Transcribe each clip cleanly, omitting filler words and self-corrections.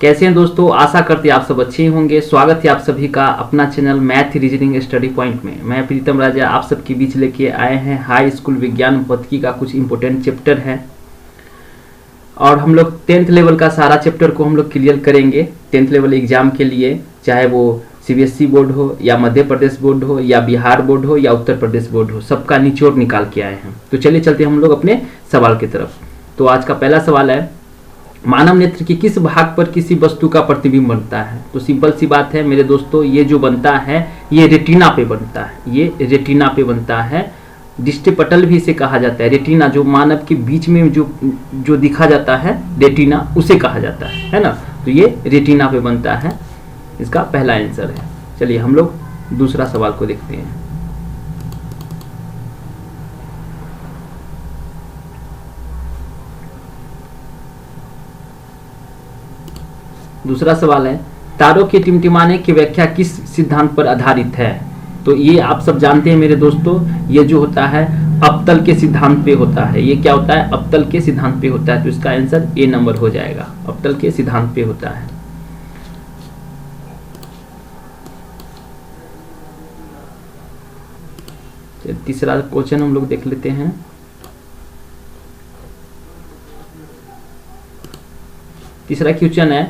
कैसे हैं दोस्तों, आशा करते हैं आप सब अच्छे होंगे। स्वागत है आप सभी का अपना channel math reasoning study point में। मैं प्रीतम राजा आप सबके बीच लेके आए हैं हाई स्कूल विज्ञान भौतिकी का कुछ इंपॉर्टेंट चैप्टर है और हम लोग 10th लेवल का सारा चैप्टर को हम लोग क्लियर करेंगे 10th लेवल एग्जाम के लिए, चाहे वो सीबीएसई बोर्ड हो या मध्य प्रदेश बोर्ड हो या बिहार बोर्ड हो या उत्तर प्रदेश बोर्ड हो, सबका निचोड़ निकाल के आए हैं। तो चलिए चलते हम लोग अपने सवाल की तरफ। तो आज का पहला सवाल है, मानव नेत्र के किस भाग पर किसी वस्तु का प्रतिबिंब बनता है? तो सिंपल सी बात है मेरे दोस्तों, ये जो बनता है ये रेटिना पे बनता है। ये रेटिना पे बनता है, दृष्टिपटल भी इसे कहा जाता है। रेटिना जो मानव के बीच में जो दिखा जाता है रेटिना, उसे कहा जाता है ना। तो ये रेटिना पे बनता है, इसका पहला आंसर है। चलिए हम लोग दूसरा सवाल को देखते हैं। दूसरा सवाल है, तारों के टिमटिमाने की व्याख्या किस सिद्धांत पर आधारित है? तो ये आप सब जानते हैं मेरे दोस्तों, ये जो होता है अपतल के सिद्धांत पे होता है। ये क्या होता है? अपतल के सिद्धांत पे होता है। तो इसका आंसर ए नंबर हो जाएगा, अपतल के सिद्धांत पे होता है। तीसरा क्वेश्चन हम लोग देख लेते हैं। तीसरा क्वेश्चन है,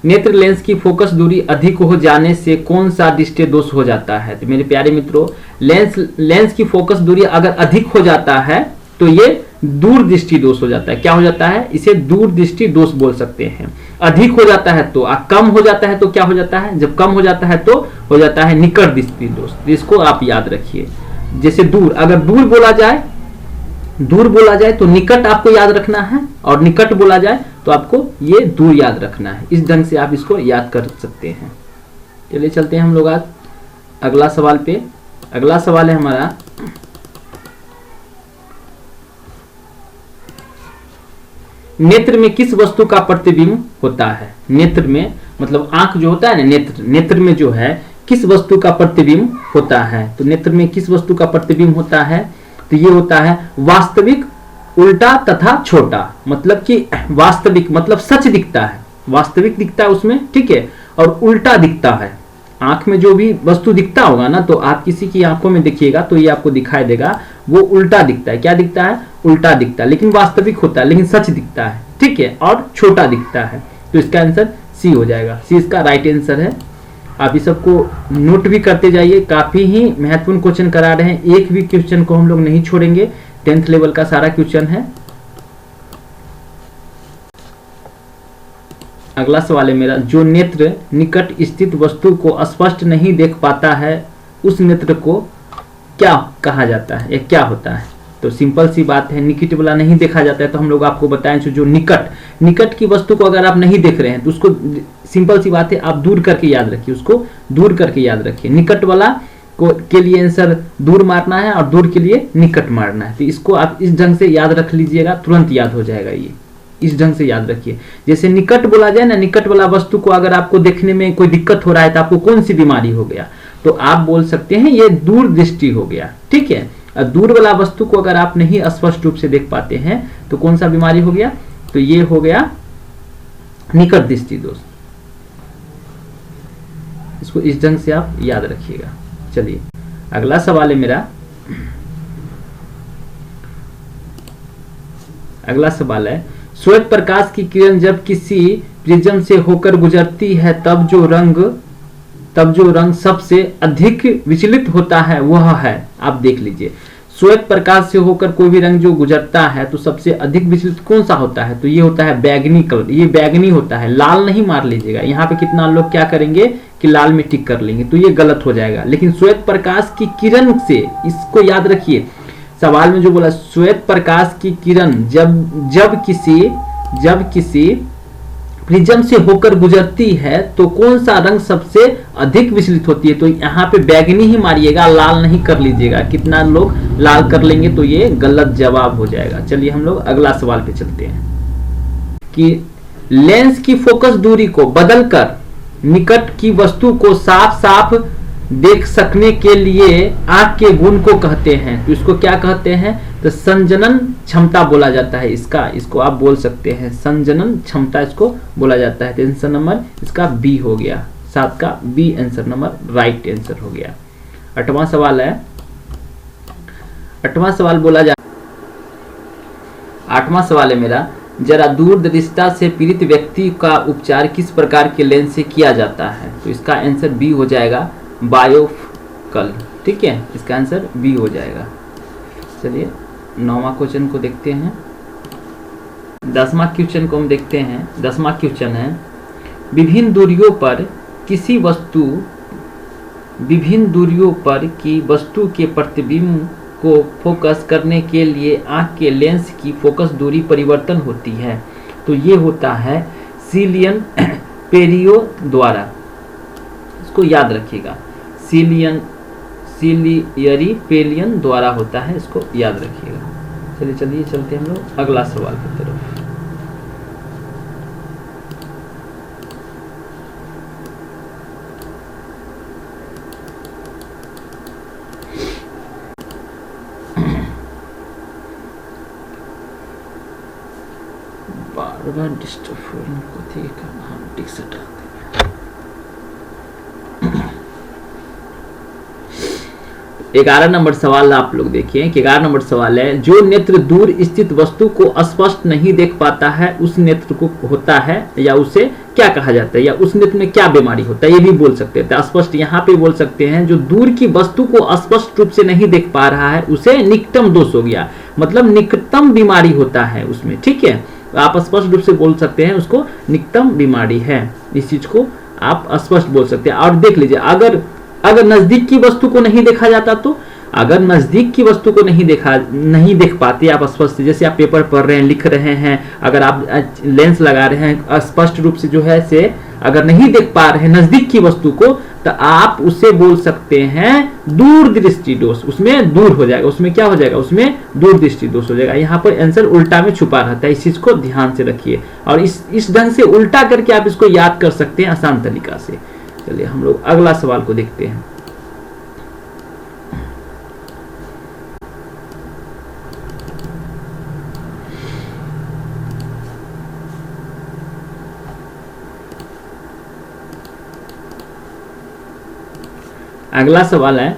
नेत्र लेंस की फोकस दूरी अधिक हो जाने से कौन सा दृष्टि दोष हो जाता है? तो मेरे प्यारे मित्रों, लेंस की फोकस दूरी अगर अधिक हो जाता है तो ये दूर दृष्टि दोष हो जाता है। क्या हो जाता है? इसे दूर दृष्टि दोष बोल सकते हैं। अधिक हो जाता है तो, कम हो जाता है तो क्या हो जाता है? जब कम हो जाता है तो हो जाता है निकट दृष्टि दोष। इसको आप याद रखिए। जैसे दूर, अगर दूर बोला जाए तो निकट आपको याद रखना है, और निकट बोला जाए तो आपको ये दूर याद रखना है। इस ढंग से आप इसको याद कर सकते हैं। चलिए चलते हैं हम लोग आज अगला सवाल पे। अगला सवाल है हमारा, नेत्र में किस वस्तु का प्रतिबिंब होता है? नेत्र में मतलब आंख जो होता है ना, नेत्र में जो है किस वस्तु का प्रतिबिंब होता है? तो नेत्र में किस वस्तु का प्रतिबिंब होता है? तो ये होता है वास्तविक, उल्टा तथा छोटा। मतलब कि वास्तविक मतलब सच दिखता है, वास्तविक दिखता है उसमें, ठीक है, और उल्टा दिखता है। आंख में जो भी वस्तु दिखता होगा ना, तो आप किसी की आंखों में देखिएगा तो ये आपको दिखाई देगा वो उल्टा दिखता है। क्या दिखता है? उल्टा दिखता है, लेकिन वास्तविक होता है, लेकिन सच दिखता है, ठीक है, और छोटा दिखता है। तो इसका आंसर सी हो जाएगा। सी इसका राइट आंसर है। आप इस सबको नोट भी करते जाइए, काफी ही महत्वपूर्ण क्वेश्चन करा रहे हैं, एक भी क्वेश्चन को हम लोग नहीं छोड़ेंगे। 10th लेवल का सारा क्वेश्चन है। अगला सवाल है मेरा, जो नेत्र निकट स्थित वस्तु को स्पष्ट नहीं देख पाता है उस नेत्र को क्या कहा जाता है या क्या होता है? तो सिंपल सी बात है, निकट वाला नहीं देखा जाता है तो हम लोग आपको बताएं जो निकट की वस्तु को अगर आप नहीं देख रहे हैं तो उसको सिंपल सी बात है आप दूर करके याद रखिए, उसको दूर करके याद रखिए। निकट वाला के लिए आंसर दूर मारना है और दूर के लिए निकट मारना है। तो इसको आप इस ढंग से याद रख लीजिएगा, तुरंत याद हो जाएगा। ये इस ढंग से याद रखिए। जैसे निकट बोला जाए ना, निकट वाला वस्तु को अगर आपको देखने में कोई दिक्कत हो रहा है तो आपको कौन सी बीमारी हो गया? तो आप बोल सकते हैं ये दूर दृष्टि हो गया, ठीक है। और दूर वाला वस्तु को अगर आप नहीं स्पष्ट रूप से देख पाते हैं तो कौन सा बीमारी हो गया? तो ये हो गया निकट दृष्टि दोष। इसको इस ढंग से आप याद रखिएगा। चलिए अगला सवाल है मेरा। अगला सवाल है, श्वेत प्रकाश की किरण जब किसी प्रिज्म से होकर गुजरती है तब जो रंग सबसे अधिक विचलित होता है वह है, आप देख लीजिए। श्वेत प्रकाश से होकर कोई भी रंग जो गुजरता है तो सबसे अधिक विचलित कौन सा होता है? तो ये होता है बैगनी कलर। ये बैगनी होता है, लाल नहीं मार लीजिएगा। यहाँ पे कितना लोग क्या करेंगे कि लाल में टिक कर लेंगे, तो ये गलत हो जाएगा। लेकिन श्वेत प्रकाश की किरण से, इसको याद रखिए, सवाल में जो बोला श्वेत प्रकाश की किरण जब किसी प्रिज्म से होकर गुजरती है तो कौन सा रंग सबसे अधिक विचलित होती है? तो यहाँ पे बैगनी ही मारिएगा, लाल नहीं कर लीजिएगा। कितना लोग लाल कर लेंगे तो ये गलत जवाब हो जाएगा। चलिए हम लोग अगला सवाल पे चलते हैं कि लेंस की फोकस दूरी को बदलकर निकट की वस्तु को साफ साफ देख सकने के लिए आंख के गुण को कहते हैं। तो इसको क्या कहते हैं? तो संजनन क्षमता बोला जाता है इसका, इसको आप बोल सकते हैं संजनन क्षमता इसको बोला जाता है। तो आंसर नंबर इसका बी हो गया, 7 का B answer number right answer हो गया। 8वां सवाल है, 8वां सवाल बोला जा 8वां सवाल है मेरा, जरा दूरदर्शिता से पीड़ित व्यक्ति का उपचार किस प्रकार के लेंस से किया जाता है? तो इसका आंसर बी हो जाएगा बायोफकल। ठीक है, इसका आंसर बी हो जाएगा। चलिए 9वां क्वेश्चन को देखते हैं। 10वां क्वेश्चन को हम देखते हैं। 10वां क्वेश्चन है, विभिन्न दूरियों पर की वस्तु के प्रतिबिंब को फोकस करने के लिए आंख के लेंस की फोकस दूरी परिवर्तन होती है। तो ये होता है सिलियन पेरियो द्वारा, इसको याद रखिएगा, सिलियरी पेलियन द्वारा होता है, इसको याद रखिएगा। चलिए चलते हैं हम लोग अगला सवाल की तरफ। बार डिस्टर्ब को देखा हम टिक से हटा दें। 11 नंबर सवाल आप लोग देखिए कि 11 नंबर सवाल है, जो नेत्र दूर स्थित वस्तु को स्पष्ट नहीं देख पाता है उस नेत्र को होता है या उसे क्या कहा जाता है, या उस नेत्र में क्या बीमारी होता है, ये भी बोल सकते हैं। स्पष्ट यहाँ पे बोल सकते हैं, जो दूर की वस्तु को स्पष्ट रूप से नहीं देख पा रहा है उसे निकटम दोष हो गया, मतलब निकटम बीमारी होता है उसमें। ठीक है, आप स्पष्ट रूप से बोल सकते हैं उसको निकटम बीमारी है, इस चीज को आप स्पष्ट बोल सकते हैं। और देख लीजिए, अगर नजदीक की वस्तु को नहीं देखा जाता, तो अगर नजदीक की वस्तु को नहीं देख पाते आप स्पष्ट, जैसे आप पेपर पढ़ रहे हैं, लिख रहे हैं, अगर आप लेंस लगा रहे हैं, स्पष्ट रूप से जो है से अगर नहीं देख पा रहे हैं नजदीक की वस्तु को, तो आप उसे बोल सकते हैं दूर दृष्टि दोष, उसमें दूर हो जाएगा, उसमें क्या हो जाएगा, उसमें दूर दृष्टि दोष हो जाएगा। यहाँ पर आंसर उल्टा में छुपा रहता है, इस चीज को ध्यान से रखिए, और इस ढंग से उल्टा करके आप इसको याद कर सकते हैं आसान तरीका से। चलिए हम लोग अगला सवाल को देखते हैं। अगला सवाल है,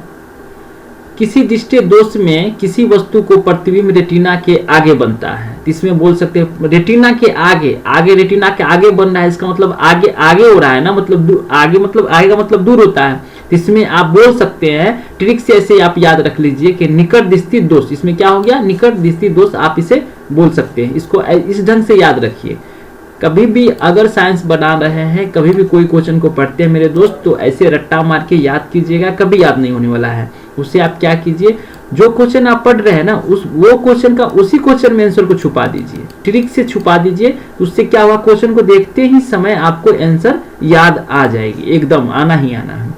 किसी दृष्टि दोष में किसी वस्तु को प्रतिबिंब रेटिना के आगे बनता है। इसमें बोल सकते हैं रेटिना के आगे रेटिना के आगे बन रहा है, इसका मतलब आगे हो रहा है ना, मतलब आगे का मतलब दूर होता है। तो इसमें आप बोल सकते हैं, ट्रिक से ऐसे आप याद रख लीजिए कि निकट दृष्टि दोष, इसमें क्या हो गया, निकट दृष्टि दोष, आप इसे बोल सकते हैं। इसको इस ढंग से याद रखिए। कभी भी अगर साइंस बना रहे हैं, कभी भी कोई क्वेश्चन को पढ़ते हैं मेरे दोस्त, तो ऐसे रट्टा मार के याद कीजिएगा, कभी याद नहीं होने वाला है। उससे आप क्या कीजिए, जो क्वेश्चन आप पढ़ रहे हैं ना, वो क्वेश्चन का उसी क्वेश्चन में आंसर को छुपा दीजिए, ट्रिक से छुपा दीजिए। उससे क्या हुआ, क्वेश्चन को देखते ही समय आपको आंसर याद आ जाएगी, एकदम आना ही आना है।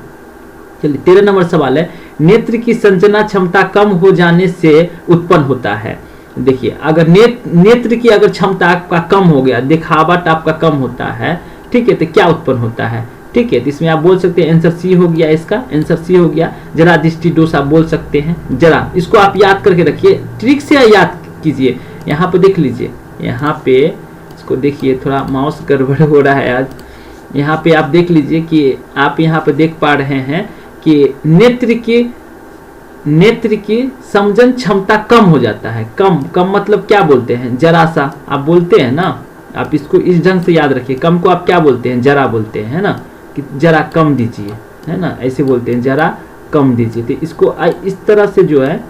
चलिए 13 नंबर सवाल है, नेत्र की संचना क्षमता कम हो जाने से उत्पन्न होता है। देखिए, अगर नेत्र की अगर क्षमता आपका कम हो गया, दिखावट आपका कम होता है, ठीक है, तो क्या उत्पन्न होता है। ठीक है, तो इसमें आप बोल सकते हैं आंसर सी हो गया, इसका आंसर सी हो गया। जरा दृष्टि दोष आप बोल सकते हैं, जरा इसको आप याद करके रखिए, ट्रिक से याद कीजिए। यहाँ पे देख लीजिए, यहाँ पे इसको देखिए, थोड़ा माउस गड़बड़ हो रहा है आज। यहाँ पे आप देख लीजिए कि आप यहाँ पे देख पा रहे हैं कि नेत्र की समझन क्षमता कम हो जाता है। कम मतलब क्या बोलते हैं, जरा सा आप बोलते हैं ना, आप इसको इस ढंग से याद रखिए। कम को आप क्या बोलते हैं, जरा बोलते हैं, है ना, कि जरा कम दीजिए, है ना, ऐसे बोलते हैं, जरा कम दीजिए। तो इसको इस तरह से जो है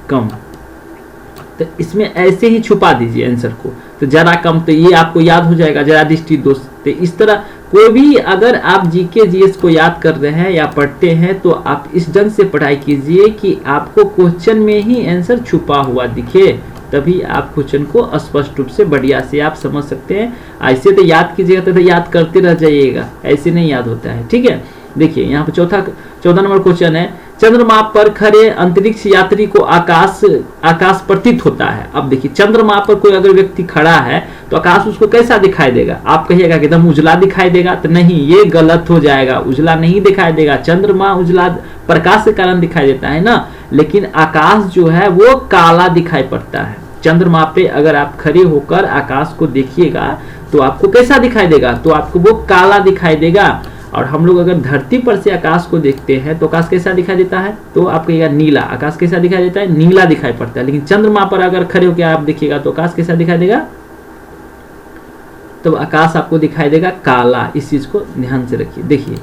कम, तो इसमें ऐसे ही छुपा दीजिए आंसर को, तो जरा कम, तो ये आपको याद हो जाएगा, जरा दृष्टि दोष। तो इस तरह कोई भी अगर आप जीके जीएस को याद कर रहे हैं या पढ़ते हैं, तो आप इस ढंग से पढ़ाई कीजिए कि आपको क्वेश्चन में ही आंसर छुपा हुआ दिखे, तभी आप क्वेश्चन को स्पष्ट रूप से बढ़िया से आप समझ सकते हैं। ऐसे तो याद कीजिएगा तो याद करते रह जाइएगा, ऐसे नहीं याद होता है। ठीक है, देखिए यहाँ पे 14 नंबर क्वेश्चन है, चंद्रमा पर खड़े अंतरिक्ष यात्री को आकाश प्रतीत होता है। अब देखिए, चंद्रमा पर कोई अगर व्यक्ति खड़ा है तो आकाश उसको कैसा दिखाई देगा। आप कहिएगा कि एकदम उजला दिखाई देगा, तो नहीं, ये गलत हो जाएगा, उजला नहीं दिखाई देगा। चंद्रमा उजला प्रकाश के कारण दिखाई देता है ना, लेकिन आकाश जो है वो काला दिखाई पड़ता है। चंद्रमा पे अगर आप खड़े होकर आकाश को देखिएगा तो आपको कैसा दिखाई देगा? तो आपको वो काला दिखाई देगा। और हम लोग अगर धरती पर से आकाश को देखते हैं तो आकाश कैसा दिखाई देता है? तो आप कहिएगा नीला। आकाश कैसा दिखाई देता है? नीला दिखाई पड़ता है। लेकिन चंद्रमा पर अगर खड़े होकर आप देखिएगा तो आकाश कैसा दिखाई देगा? तो आकाश आपको दिखाई देगा काला। इस चीज को ध्यान से रखिए। देखिए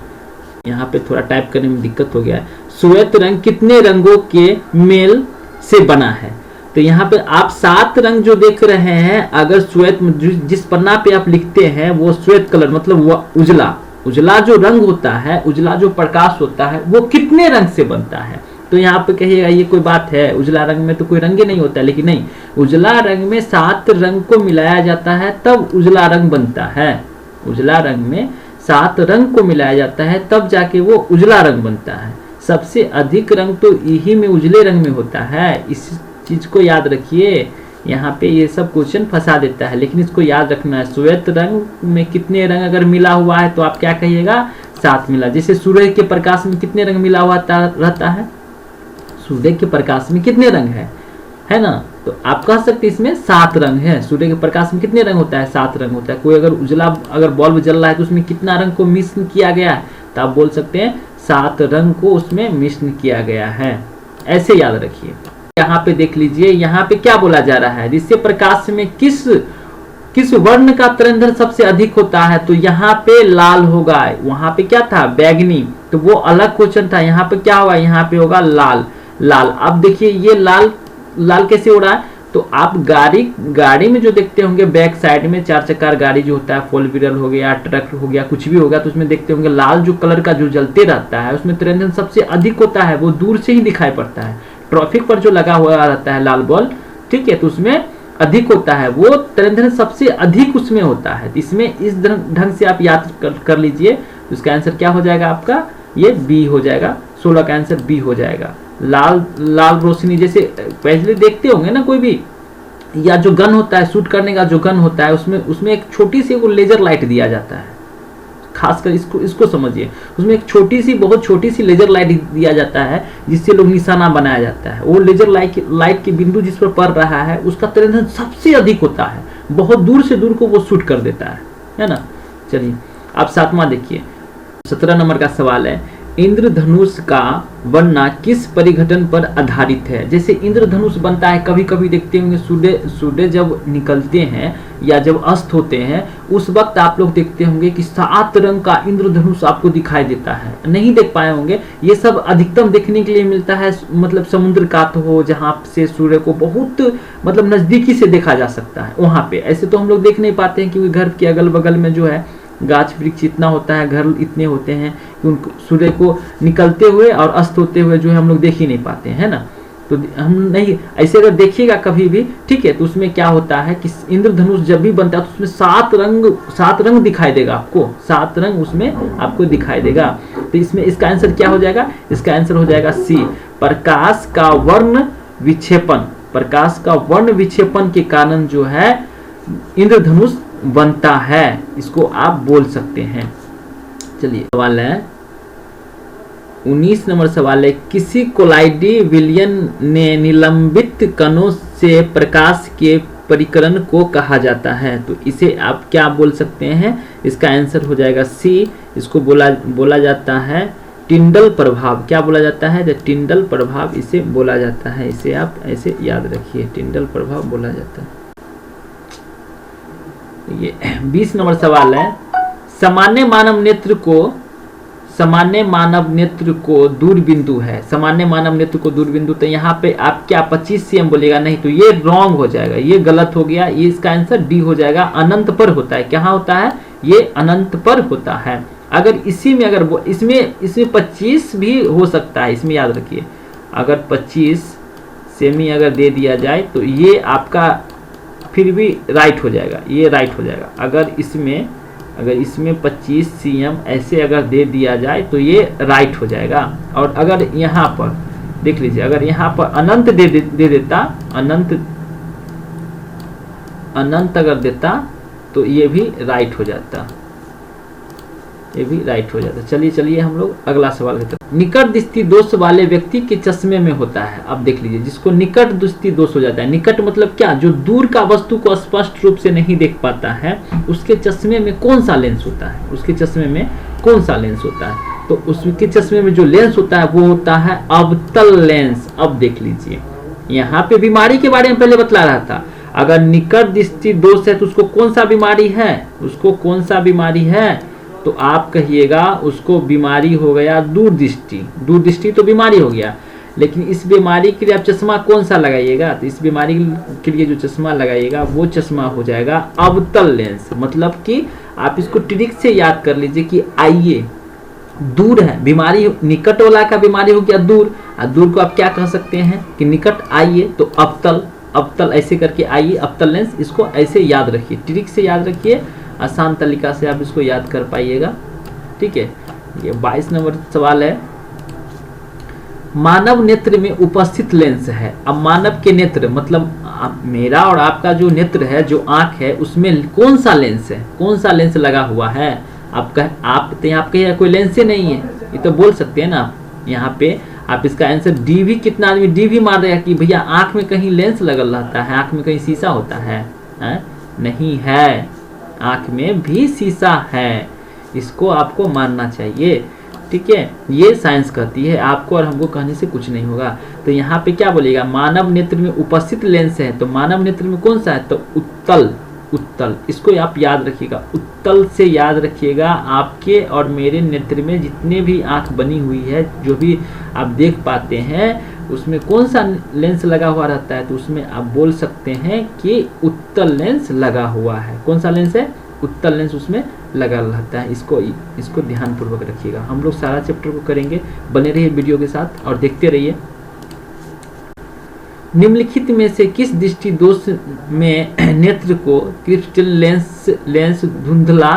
यहाँ पे थोड़ा टाइप करने में दिक्कत हो गया है। श्वेत रंग कितने रंगों के मेल से बना है? तो यहाँ पे आप 7 रंग जो देख रहे हैं, अगर श्वेत जिस पन्ना पे आप लिखते हैं वो श्वेत कलर मतलब वो उजला उजला जो रंग होता है, उजला जो प्रकाश होता है, वो कितने रंग से बनता है? तो यहाँ पे कहिएगा ये कोई बात है, उजला रंग में तो कोई रंग ही नहीं होता है। लेकिन नहीं, उजला रंग में 7 रंग को मिलाया जाता है तब उजला रंग बनता है। उजला रंग में 7 रंग को मिलाया जाता है तब जाके वो उजला रंग बनता है। सबसे अधिक रंग तो यही में उजले रंग में होता है। इस चीज को याद रखिए। यहाँ पे ये सब क्वेश्चन फंसा देता है, लेकिन इसको याद रखना है। श्वेत रंग में कितने रंग अगर मिला हुआ है तो आप क्या कहिएगा? 7 मिला। जैसे सूर्य के प्रकाश में कितने रंग मिला हुआ रहता है? सूर्य के प्रकाश में कितने रंग है ना? तो आप कह सकते हैं इसमें 7 रंग है। सूर्य के प्रकाश में कितने रंग होता है? 7 रंग होता है। कोई अगर उजला अगर बल्ब जल रहा है तो उसमें कितना रंग को मिश्रण किया गया है? तो आप बोल सकते हैं 7 रंग को उसमें मिश्रण किया गया है। ऐसे याद रखिए। यहाँ पे देख लीजिए, यहाँ पे क्या बोला जा रहा है? दृश्य प्रकाश में किस वर्ण का तरंगदैर्घ्य सबसे अधिक होता है? तो यहाँ पे लाल होगा। वहां पे क्या था? बैगनी। तो वो अलग क्वेश्चन था। यहाँ पे क्या होगा? यहाँ पे होगा लाल। अब देखिए ये लाल कैसे हो रहा है? तो आप गाड़ी में जो देखते होंगे बैक साइड में 4 चक्का गाड़ी जो होता है, 4 व्हीलर हो गया, ट्रक हो गया, कुछ भी होगा, तो उसमें देखते होंगे लाल जो कलर का जो जलते रहता है उसमें तरंगदैर्घ्य सबसे अधिक होता है। वो दूर से ही दिखाई पड़ता है। ट्रैफिक पर जो लगा हुआ रहता है लाल बल्ब, ठीक है, तो उसमें अधिक होता है। वो तरंगदैर्घ्य सबसे अधिक उसमें होता है। इसमें इस ढंग से आप याद कर लीजिए। उसका आंसर क्या हो जाएगा आपका? ये बी हो जाएगा। 16 का आंसर बी हो जाएगा। लाल रोशनी जैसे पहले देखते होंगे ना कोई भी, या जो गन होता है, शूट करने का जो गन होता है, उसमें एक छोटी सी वो लेजर लाइट दिया जाता है। खासकर इसको समझिए। उसमें एक बहुत छोटी सी लेजर लाइट दिया जाता है जिससे लोग निशाना बनाया जाता है। वो लेजर लाइट के बिंदु जिस पर पड़ रहा है उसका तरंगदैर्घ्य सबसे अधिक होता है। बहुत दूर से दूर को वो शूट कर देता है ना। चलिए आप 7वां देखिए। 17 नंबर का सवाल है, इंद्रधनुष का बनना किस परिघटन पर आधारित है? जैसे इंद्रधनुष बनता है, कभी कभी देखते होंगे सूर्य जब निकलते हैं या जब अस्त होते हैं उस वक्त आप लोग देखते होंगे कि 7 रंग का इंद्रधनुष आपको दिखाई देता है। नहीं देख पाए होंगे। ये सब अधिकतम देखने के लिए मिलता है मतलब समुद्र का तो हो, जहाँ से सूर्य को बहुत मतलब नजदीकी से देखा जा सकता है वहां पे। ऐसे तो हम लोग देख नहीं पाते हैं क्योंकि घर के अगल बगल में जो है गाछ वृक्ष इतना होता है, घर इतने होते हैं कि उनको सूर्य को निकलते हुए और अस्त होते हुए जो है हम लोग देख ही नहीं पाते हैं ना। तो हम नहीं, ऐसे अगर देखिएगा कभी भी, ठीक है, तो उसमें क्या होता है कि इंद्रधनुष जब भी बनता है तो उसमें 7 रंग दिखाई देगा आपको। 7 रंग उसमें आपको दिखाई देगा। तो इसमें इसका आंसर क्या हो जाएगा? इसका आंसर हो जाएगा सी, प्रकाश का वर्ण विक्षेपण। प्रकाश का वर्ण विक्षेपण के कारण जो है इंद्रधनुष बनता है। इसको आप बोल सकते हैं। चलिए सवाल है 19 नंबर सवाल है, किसी कोलाइडी विलयन ने निलंबित कणों से प्रकाश के परिकरण को कहा जाता है। तो इसे आप क्या बोल सकते हैं? इसका आंसर हो जाएगा सी। इसको बोला जाता है टिंडल प्रभाव। क्या बोला जाता है? टिंडल प्रभाव इसे बोला जाता है। इसे आप ऐसे याद रखिए, टिंडल प्रभाव बोला जाता है। ये 20 नंबर सवाल है, सामान्य मानव नेत्र को दूरबिंदु है। सामान्य मानव नेत्र को दूरबिंदु, तो यहाँ पे आप क्या 25 cm बोलेगा? नहीं, तो ये रॉन्ग हो जाएगा, ये गलत हो गया। ये इसका आंसर डी हो जाएगा। अनंत पर होता है। कहाँ होता है? ये अनंत पर होता है। अगर इसी में इसमें 25 भी हो सकता है। इसमें याद रखिए, अगर 25 सेमी अगर दे दिया जाए तो ये आपका फिर भी राइट हो जाएगा। ये राइट हो जाएगा। अगर इसमें 25 cm ऐसे अगर दे दिया जाए तो ये राइट हो जाएगा। और अगर यहाँ पर देख लीजिए, अगर यहाँ पर अनंत दे देता, अनंत अगर देता तो ये भी राइट हो जाता। ये भी राइट हो जाता है। चलिए चलिए हम लोग अगला सवाल की तरफ। निकट दृष्टि दोष वाले व्यक्ति के चश्मे में होता है, अब देख लीजिए, जिसको निकट दृष्टि दोष हो जाता है, निकट मतलब क्या, जो दूर का वस्तु को स्पष्ट रूप से नहीं देख पाता है, उसके चश्मे में कौन सा लेंस होता है, उसके चश्मे में कौन सा लेंस होता है, तो उसके चश्मे में जो लेंस होता है वो होता है अवतल लेंस। अब देख लीजिए, यहाँ पे बीमारी के बारे में पहले बतला रहा था, अगर निकट दृष्टि दोष है तो उसको कौन सा बीमारी है, उसको कौन सा बीमारी है, तो आप कहिएगा उसको बीमारी हो गया दूरदृष्टि। दूरदृष्टि तो बीमारी हो गया, लेकिन इस बीमारी के लिए आप चश्मा कौन सा लगाइएगा, तो इस बीमारी के लिए जो चश्मा लगाइएगा वो चश्मा हो जाएगा अवतल लेंस। मतलब कि आप इसको ट्रिक से याद कर लीजिए कि आइए, दूर है बीमारी, निकट वाला का बीमारी हो गया दूर, और दूर को आप क्या कह सकते हैं कि निकट, आइए तो अवतल, अवतल ऐसे करके आइए अवतल लेंस, इसको ऐसे याद रखिए, ट्रिक से याद रखिए, आसान तरीका से आप इसको याद कर पाइएगा। ठीक है, ये 22 नंबर सवाल है। मानव नेत्र में उपस्थित लेंस है। अब मानव के नेत्र मतलब मेरा और आपका जो नेत्र है, जो आंख है, उसमें कौन सा लेंस है, कौन सा लेंस लगा हुआ है। आप तो यहाँ कहिए कोई लेंस ही नहीं है, ये तो बोल सकते हैं ना। यहाँ पे आप इसका आंसर डी भी, कितना आदमी डी भी मार देगा कि भैया आंख में कहीं लेंस लगल रहता है, आंख में कहीं शीशा होता है, नहीं है, आंख में भी शीशा है, इसको आपको मानना चाहिए। ठीक है, ये साइंस कहती है, आपको और हमको कहने से कुछ नहीं होगा। तो यहाँ पे क्या बोलेगा, मानव नेत्र में उपस्थित लेंस है, तो मानव नेत्र में कौन सा है, तो उत्तल, उत्तल, इसको आप याद रखिएगा, उत्तल से याद रखिएगा। आपके और मेरे नेत्र में जितने भी आंख बनी हुई है, जो भी आप देख पाते हैं, उसमें कौन सा लेंस लगा हुआ रहता है, तो उसमें आप बोल सकते हैं कि उत्तल लेंस लगा हुआ है। कौन सा लेंस है, उत्तल लेंस उसमें लगा रहता है। इसको ध्यानपूर्वक रखिएगा। हम लोग सारा चैप्टर को करेंगे, बने रहिए वीडियो के साथ और देखते रहिए। निम्नलिखित में से किस दृष्टि दोष में नेत्र को क्रिस्टल लेंस धुंधला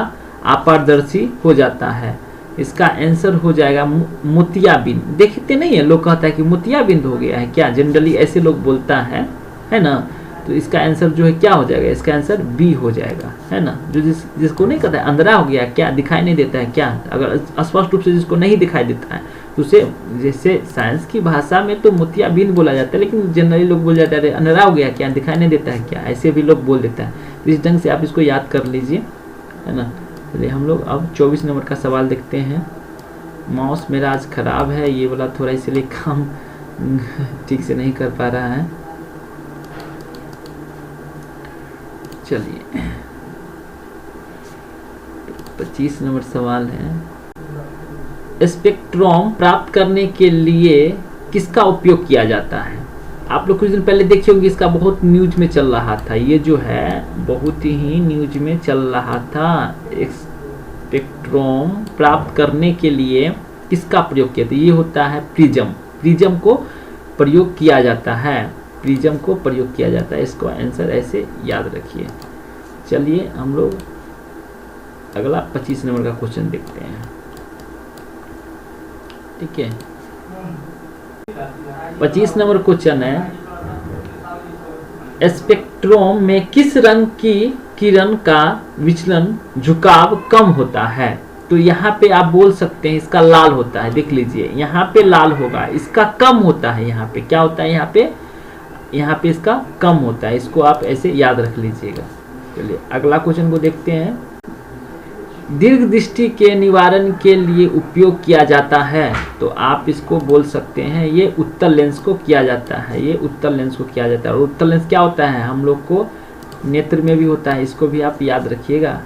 अपारदर्शी हो जाता है। इसका आंसर हो जाएगा मोतियाबिंद। देखते नहीं है, लोग कहता है कि मोतियाबिंद हो गया है क्या, जनरली ऐसे लोग बोलता है ना। तो इसका आंसर जो है क्या हो जाएगा, इसका आंसर बी हो जाएगा, है ना। जो जिसको नहीं कहता है अंधेरा हो गया क्या, दिखाई नहीं देता है क्या, अगर स्पष्ट रूप से जिसको नहीं दिखाई देता है तो उसे, जैसे साइंस की भाषा में तो मोतियाबिंद बोला जाता है, लेकिन जनरली लोग बोल जाते हैं अंधेरा हो गया क्या, दिखाई नहीं देता है क्या, ऐसे भी लोग बोल देता है। तो इस ढंग से आप इसको याद कर लीजिए, है ना। चलिए हम लोग अब 24 नंबर का सवाल देखते हैं। माउस मेरा आज खराब है, ये वाला थोड़ा इसलिए काम ठीक से नहीं कर पा रहा है। चलिए 25 नंबर सवाल है। स्पेक्ट्रम प्राप्त करने के लिए किसका उपयोग किया जाता है। आप लोग कुछ दिन पहले देखे होंगे, इसका बहुत न्यूज में चल रहा था, ये जो है बहुत ही न्यूज में चल रहा था। स्पेक्ट्रम प्राप्त करने के लिए किसका प्रयोग किया था, ये होता है प्रिज्म। प्रिज्म को प्रयोग किया जाता है, प्रिज्म को प्रयोग किया जाता है। इसको आंसर ऐसे याद रखिए। चलिए हम लोग अगला 25 नंबर का क्वेश्चन देखते हैं। ठीक है, 25 नंबर क्वेश्चन है, स्पेक्ट्रम में किस रंग की किरण का विचलन झुकाव कम होता है। तो यहाँ पे आप बोल सकते हैं इसका लाल होता है, देख लीजिए यहाँ पे लाल होगा, इसका कम होता है, यहाँ पे क्या होता है, यहाँ पे इसका कम होता है। इसको आप ऐसे याद रख लीजिएगा। चलिए अगला क्वेश्चन को देखते हैं। दीर्घ दृष्टि के निवारण के लिए उपयोग किया जाता है, तो आप इसको बोल सकते हैं ये उत्तल लेंस को किया जाता है, ये उत्तल लेंस को किया जाता है। और उत्तल लेंस क्या होता है, हम लोग को नेत्र में भी होता है, इसको भी आप याद रखिएगा।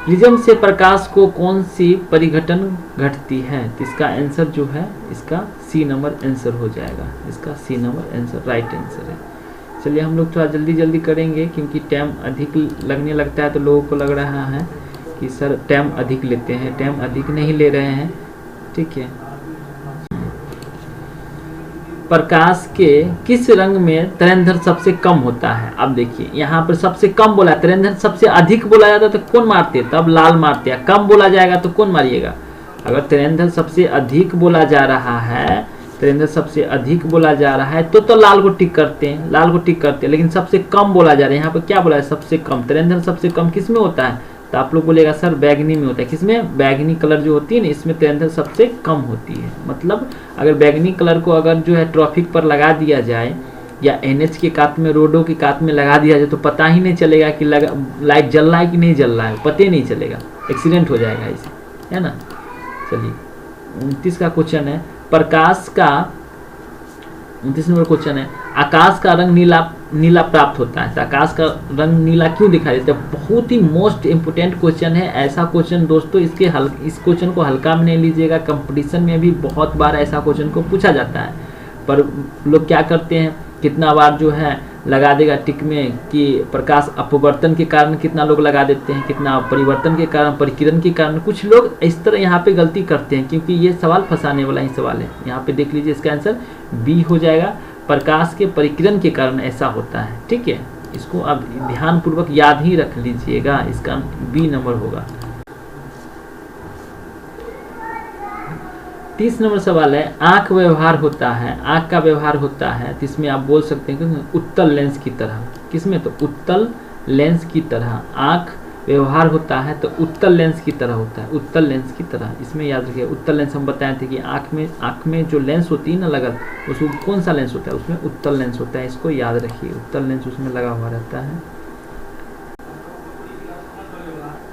प्रिज्म से प्रकाश को कौन सी परिघटन घटती है, तो इसका आंसर जो है, इसका सी नंबर आंसर हो जाएगा, इसका C number answer right answer है। चलिए हम लोग थोड़ा जल्दी जल्दी करेंगे, क्योंकि टाइम अधिक लगने लगता है तो लोगों को लग रहा है कि सर टाइम अधिक लेते हैं, टाइम अधिक नहीं ले रहे हैं। ठीक है, प्रकाश के किस रंग में तरंगदैर्घ्य सबसे कम होता है। अब देखिए यहाँ पर सबसे कम बोला, तरंगदैर्घ्य सबसे अधिक बोला जाता तो कौन मारते, तब लाल मारते हैं। कम बोला जाएगा तो कौन मारिएगा। अगर तरंगदैर्घ्य सबसे अधिक बोला जा रहा है, तरंगदैर्घ्य सबसे अधिक बोला जा रहा है तो लाल को टिक करते हैं, लाल को टिक करते हैं। लेकिन सबसे कम बोला जा रहा है, यहाँ पर क्या बोला है, सबसे कम। तरंगदैर्घ्य सबसे कम किस में होता है, तो आप लोग बोलेगा सर बैगनी में होता है, किसमें? बैगनी कलर जो होती है ना इसमें टेंशन सबसे कम होती है। मतलब अगर बैगनी कलर को अगर जो है ट्रैफिक पर लगा दिया जाए या एनएच के कात में, रोडों के कात में लगा दिया जाए तो पता ही नहीं चलेगा कि लाइट जल रहा है कि नहीं जल रहा है, पता ही नहीं चलेगा, एक्सीडेंट हो जाएगा इसे, है ना। चलिए 29 का क्वेश्चन है, प्रकाश का 29 नंबर क्वेश्चन है, आकाश का रंग नीला प्राप्त होता है। तो आकाश का रंग नीला क्यों दिखाई देता है? बहुत ही मोस्ट इम्पोर्टेंट क्वेश्चन है। ऐसा क्वेश्चन दोस्तों इस क्वेश्चन को हल्का में नहीं लीजिएगा, कंपटीशन में भी बहुत बार ऐसा क्वेश्चन को पूछा जाता है। पर लोग क्या करते हैं, कितना बार जो है लगा देगा टिक में कि प्रकाश अपवर्तन के कारण कितना लोग लगा देते हैं, कितना परिवर्तन के कारण, परिकिरण के कारण। कुछ लोग इस तरह यहाँ पे गलती करते हैं क्योंकि ये सवाल फंसाने वाला ही सवाल है। यहाँ पे देख लीजिए, इसका आंसर बी हो जाएगा, प्रकाश के परिकिरण के कारण ऐसा होता है। ठीक है, इसको आप ध्यान पूर्वक याद ही रख लीजिएगा, इसका बी नंबर होगा। 30 नंबर सवाल है, आंख व्यवहार होता है, आंख का व्यवहार होता है तो इसमें आप बोल सकते हैं कि उत्तल लेंस की तरह। किसमें? तो उत्तल लेंस की तरह आंख व्यवहार होता है तो उत्तल लेंस की तरह होता है, उत्तल लेंस की तरह। इसमें याद रखिए, उत्तल लेंस हम बताए थे कि आंख में जो लेंस होती है ना लगल, उसमें कौन सा लेंस होता है? उसमें उत्तल लेंस होता है, इसको याद रखिए, उत्तल लेंस उसमें लगा हुआ रहता है।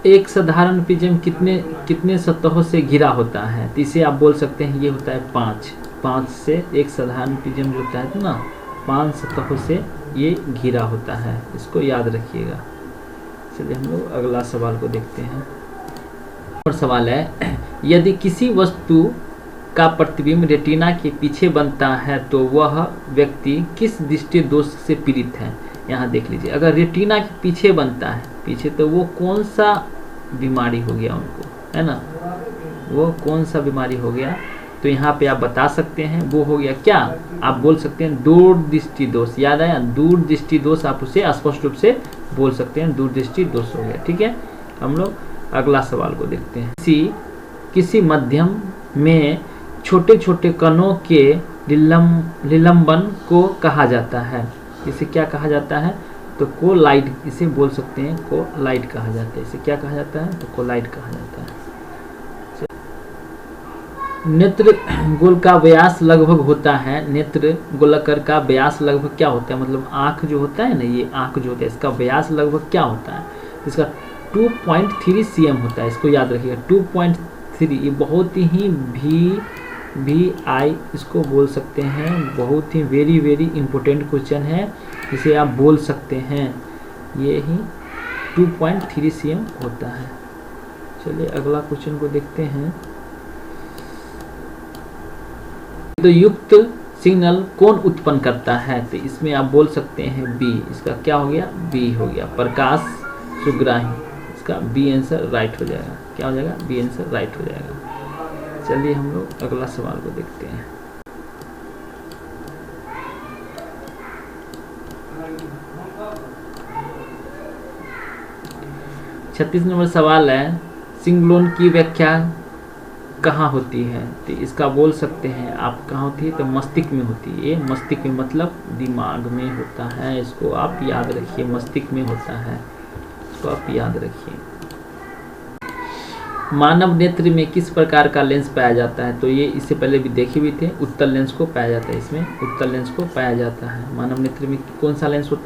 एक साधारण प्रिज्म कितने सतहों से घिरा होता है? तो इसे आप बोल सकते हैं ये होता है 5 से एक साधारण प्रिज्म जो होता है ना 5 सतहों से ये घिरा होता है, इसको याद रखिएगा। चलिए हम लोग अगला सवाल को देखते हैं। और सवाल है, यदि किसी वस्तु का प्रतिबिंब रेटिना के पीछे बनता है तो वह व्यक्ति किस दृष्टि दोष से पीड़ित है? यहाँ देख लीजिए, अगर रेटिना के पीछे बनता है, पीछे, तो वो कौन सा बीमारी हो गया उनको, है ना, वो कौन सा बीमारी हो गया? तो यहाँ पे आप बता सकते हैं वो हो गया क्या, आप बोल सकते हैं दूरदृष्टि दोष। याद आया, दूरदृष्टि दोष, आप उसे स्पष्ट रूप से बोल सकते हैं दूरदृष्टि दोष हो गया। ठीक है, हम लोग अगला सवाल को देखते हैं। किसी मध्यम में छोटे छोटे कणों के निलंबन को कहा जाता है। इसे क्या कहा जाता है? तो कोलाइड, इसे बोल सकते हैं कोलाइड कहा जाता है। इसे क्या कहा जाता है? तो कोलाइड कहा जाता है। नेत्र गोल का व्यास लगभग होता है, नेत्र गोलाकार का व्यास लगभग क्या होता है? मतलब आँख जो होता है ना, ये आँख जो होता है इसका व्यास लगभग क्या होता है? इसका 2.3 cm होता है, इसको याद रखिएगा 2.3। ये बहुत ही VI इसको बोल सकते हैं, बहुत ही वेरी इंपॉर्टेंट क्वेश्चन है, इसे आप बोल सकते हैं। ये ही 2.3 cm होता है। चलिए अगला क्वेश्चन को देखते हैं। तो युक्त सिग्नल कौन उत्पन्न करता है? तो इसमें आप बोल सकते हैं बी, इसका क्या हो गया? बी हो गया, प्रकाश सुग्राही। इसका बी आंसर राइट हो जाएगा। क्या हो जाएगा? बी आंसर राइट हो जाएगा। चलिए हम लोग अगला सवाल को देखते हैं। छत्तीस नंबर सवाल है, सिंगलोन की व्याख्या कहाँ होती है? तो इसका बोल सकते हैं आप कहाँ होती है? तो मस्तिष्क में होती है। ये मस्तिष्क में मतलब दिमाग में होता है, इसको आप याद रखिए, मस्तिष्क में होता है, इसको आप याद रखिए। मानव नेत्र में किस प्रकार का लेंस पाया जाता है? तो ये इससे पहले भी देखे भी थे, उत्तल लेंस को पाया जाता है। इसमें उत्तल लेंस को पाया जाता है। मानव नेत्र में कौन सा लेंस होता है?